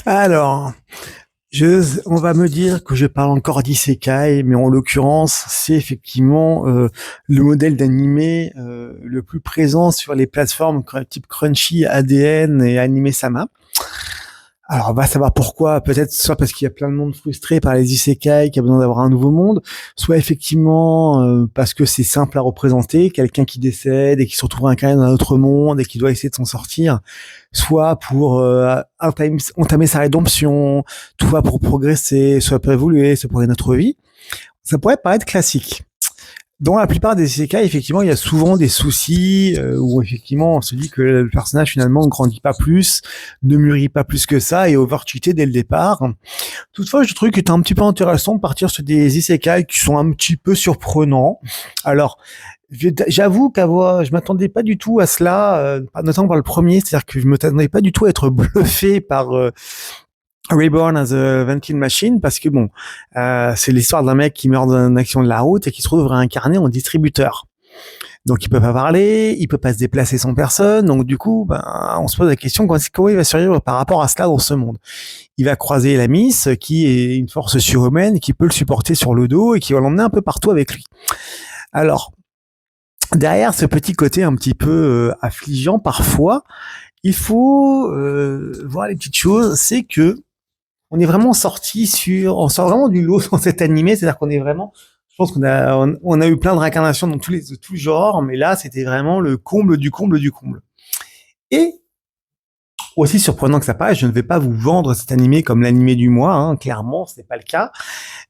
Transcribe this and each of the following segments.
Alors, on va me dire que je parle encore d'isekai, mais en l'occurrence, c'est effectivement le modèle d'animé le plus présent sur les plateformes type Crunchy, ADN et Anime Sama. Alors, on va savoir pourquoi. Peut-être soit parce qu'il y a plein de monde frustré par les isekai, qui a besoin d'avoir un nouveau monde, soit effectivement parce que c'est simple à représenter, quelqu'un qui décède et qui se retrouve incarné dans un autre monde et qui doit essayer de s'en sortir, soit pour entamer sa rédemption, soit pour progresser, soit pour évoluer, soit pour notre vie. Ça pourrait paraître classique. Dans la plupart des isekai, effectivement, il y a souvent des soucis où effectivement on se dit que le personnage finalement ne grandit pas plus, ne mûrit pas plus que ça et est overcheaté dès le départ. Toutefois, je trouve que c'est un petit peu intéressant de partir sur des isekai qui sont un petit peu surprenants. Alors, j'avoue je m'attendais pas du tout à cela, notamment par le premier, c'est-à-dire que je m'attendais pas du tout à être bluffé par Reborn as a Vending Machine, parce que bon, c'est l'histoire d'un mec qui meurt dans une action de la route et qui se trouve réincarné en distributeur. Donc il peut pas parler, il peut pas se déplacer sans personne, donc du coup, on se pose la question comment il va survivre par rapport à cela dans ce monde. Il va croiser la Miss, qui est une force surhumaine, qui peut le supporter sur le dos et qui va l'emmener un peu partout avec lui. Alors, derrière ce petit côté un petit peu affligeant parfois, il faut voir les petites choses, c'est que on est vraiment on sort vraiment du lot dans cet animé, c'est-à-dire qu'on est vraiment, je pense on a eu plein de réincarnations dans tous genres, mais là, c'était vraiment le comble du comble du comble. Et, aussi surprenant que ça paraisse, je ne vais pas vous vendre cet animé comme l'animé du mois, hein, clairement, ce n'est pas le cas.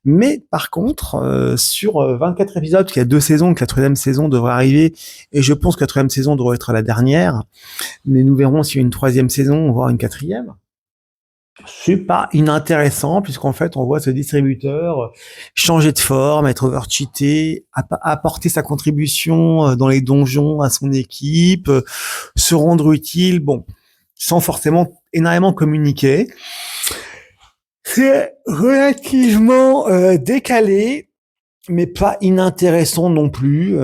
Mais par contre, sur 24 épisodes, parce qu'il y a 2 saisons, que la 3e saison devrait arriver, et je pense que la 3e saison devrait être la dernière, mais nous verrons s'il y a une 3e saison, voire une 4e. C'est pas inintéressant, puisqu'en fait, on voit ce distributeur changer de forme, être overcheaté, apporter sa contribution dans les donjons à son équipe, se rendre utile, bon, sans forcément énormément communiquer. C'est relativement décalé, mais pas inintéressant non plus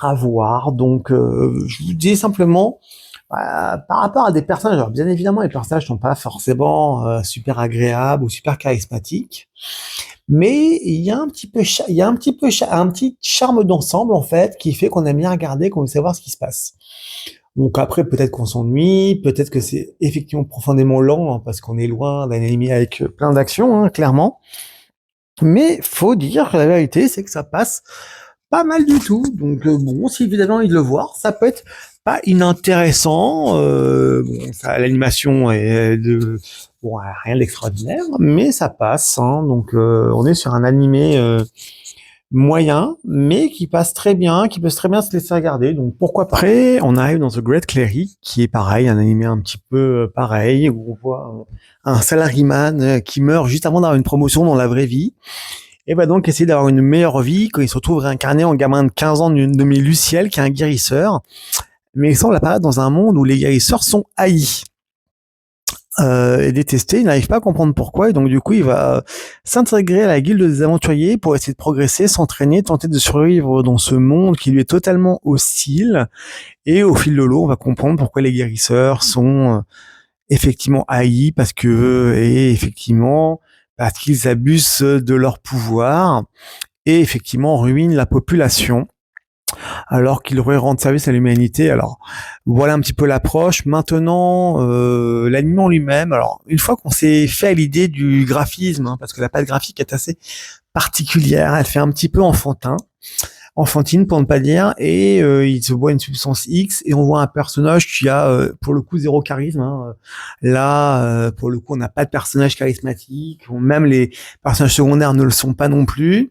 à voir. Donc, je vous dis simplement, par rapport à des personnages, alors bien évidemment, les personnages sont pas forcément super agréables ou super charismatiques, mais il y a un petit peu, un petit charme d'ensemble en fait qui fait qu'on aime bien regarder, qu'on veut savoir ce qui se passe. Donc après, peut-être qu'on s'ennuie, peut-être que c'est effectivement profondément lent hein, parce qu'on est loin d'un anime avec plein d'actions, hein, clairement. Mais faut dire que la vérité, c'est que ça passe pas mal du tout. Donc bon, si vous avez envie de le voir, ça peut être pas inintéressant. L'animation est rien d'extraordinaire, mais ça passe. Hein, donc on est sur un animé moyen, mais qui passe très bien, qui peut très bien se laisser regarder. Donc pourquoi pas. Après, on arrive dans The Great Clery, qui est pareil, un animé un petit peu pareil, où on voit un salaryman qui meurt juste avant d'avoir une promotion dans la vraie vie et va donc essayer d'avoir une meilleure vie quand il se retrouve réincarné en gamin de 15 ans nommé Luciel, qui est un guérisseur. Mais il semble apparaître dans un monde où les guérisseurs sont haïs et détestés. Il n'arrive pas à comprendre pourquoi. Et donc, du coup, il va s'intégrer à la guilde des aventuriers pour essayer de progresser, s'entraîner, tenter de survivre dans ce monde qui lui est totalement hostile. Et au fil de l'eau, on va comprendre pourquoi les guérisseurs sont effectivement haïs et effectivement parce qu'ils abusent de leur pouvoir et effectivement ruinent la population alors qu'ils devraient rendre service à l'humanité. Alors voilà un petit peu l'approche. Maintenant, l'anime en lui-même. Alors une fois qu'on s'est fait à l'idée du graphisme, hein, parce que la patte graphique est assez particulière, elle fait un petit peu enfantine pour ne pas dire, et il se voit une substance X et on voit un personnage qui a pour le coup zéro charisme. Hein. Là, pour le coup, on n'a pas de personnage charismatique, même les personnages secondaires ne le sont pas non plus.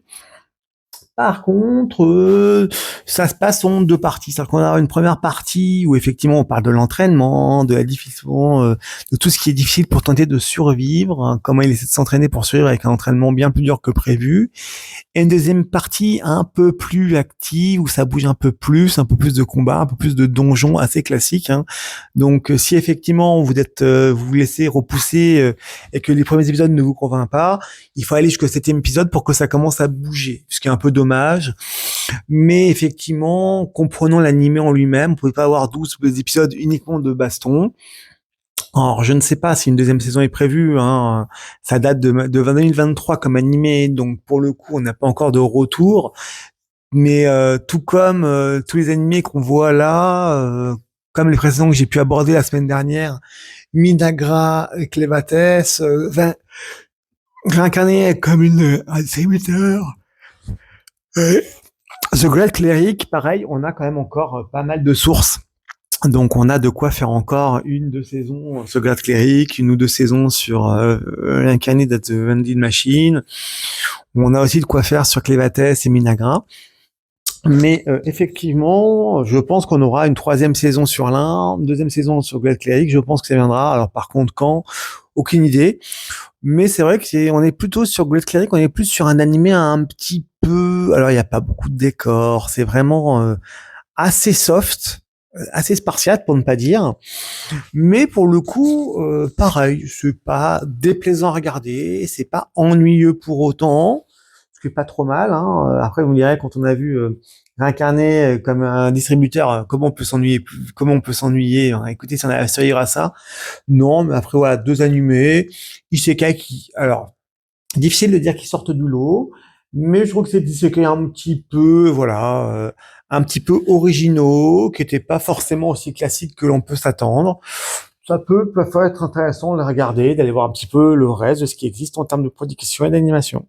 Par contre, ça se passe en 2 parties. C'est-à-dire qu'on a une première partie où effectivement on parle de l'entraînement, de la difficulté, de tout ce qui est difficile pour tenter de survivre, hein, comment il essaie de s'entraîner pour survivre avec un entraînement bien plus dur que prévu. Et une deuxième partie un peu plus active où ça bouge un peu plus de combats, un peu plus de donjons assez classiques. Hein. Donc si effectivement vous vous laissez repousser et que les premiers épisodes ne vous convainquent pas, il faut aller jusqu'au 7e épisode pour que ça commence à bouger, ce qui est un peu dommage. Mais effectivement, comprenons l'animé en lui-même, vous pouvez pas avoir 12 épisodes uniquement de baston. Alors, je ne sais pas si une deuxième saison est prévue, hein. Ça date de 2023 comme animé, donc pour le coup, on n'a pas encore de retour. Mais tout comme tous les animés qu'on voit là, comme les précédents que j'ai pu aborder la semaine dernière, Minagra, Clévates, réincarné comme un serviteur. Euh, The Great Cleric, pareil, on a quand même encore pas mal de sources. Donc on a de quoi faire encore une, deux saisons sur Great Cleric, une ou deux saisons sur l'incarné de The Vending Machine. On a aussi de quoi faire sur Clévates et Minagra. Mais effectivement, je pense qu'on aura une troisième saison sur l'un, une deuxième saison sur Great Cleric. Je pense que ça viendra. Alors par contre, quand? Aucune idée. Mais c'est vrai on est plutôt sur Great Cleric, on est plus sur un animé un petit peu. Alors il n'y a pas beaucoup de décors. C'est vraiment assez soft, assez spartiate pour ne pas dire. Mais pour le coup, pareil, c'est pas déplaisant à regarder, c'est pas ennuyeux pour autant, ce qui est pas trop mal. Hein. Après, vous me direz quand on a vu réincarné comme un distributeur, comment on peut s'ennuyer. Hein. Écoutez, si on a survivre à ça, non. Mais après, voilà, deux animés, isekai qui, alors, difficile de dire qu'ils sortent du lot, mais je trouve que c'est des isekai un petit peu, voilà, un petit peu originaux, qui n'étaient pas forcément aussi classiques que l'on peut s'attendre. Ça peut parfois être intéressant de les regarder, d'aller voir un petit peu le reste de ce qui existe en termes de production et d'animation.